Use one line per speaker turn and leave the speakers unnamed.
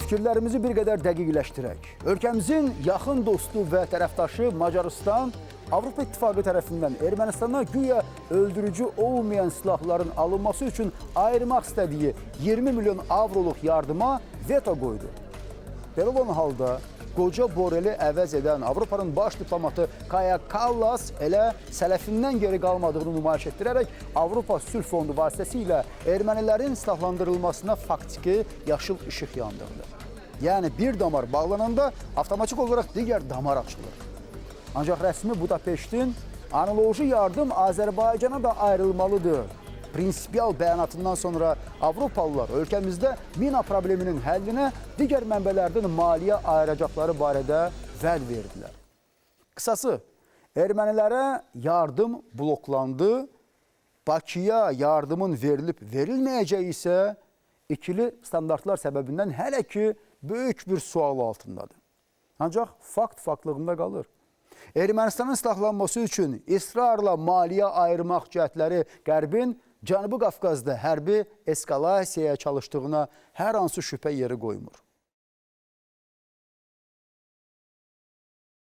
fikirlərimizi bir qədər dəqiqləşdirək. Ölkəmizin yaxın dostu və tərəfdaşı Macarıstan Avropa İttifaqı tərəfindən Ermənistana güya öldürücü olmayan silahların alınması üçün ayırmaq istədiyi 20 milyon avroluq yardıma veto qoydu. Belə olan halda qoca Borrel'i əvəz edən Avropanın baş diplomatı Kaja Kallas elə sələfindən geri qalmadığını nümayiş etdirərək Avropa Sülh Fondu vasitəsilə ermənilərin silahlandırılmasına faktiki yaşıl işıq yandırdı. Yəni bir damar bağlananda avtomatik olaraq digər damar açılır. Ancaq rəsmi Budapeştin analoji yardım Azərbaycana da ayrılmalıdır prinsipial bəyanatından sonra Avropalılar ölkəmizdə mina probleminin həllinə digər mənbələrdən maliyyə ayıracaqları barədə vəd verdilər. Qısası, ermənilərə yardım bloklandı, Bakıya yardımın verilib-verilməyəcəyi isə ikili standartlar səbəbindən hələ ki böyük bir sual altındadır. Ancaq fakt faktlığında qalır. Ermənistanın silahlanması üçün israrla maliyyə ayırmaq cəhdləri Qərbin Cənubi Qafqazda hərbi eskalasiyaya çalışdığına hər hansı şübhə yeri qoymur.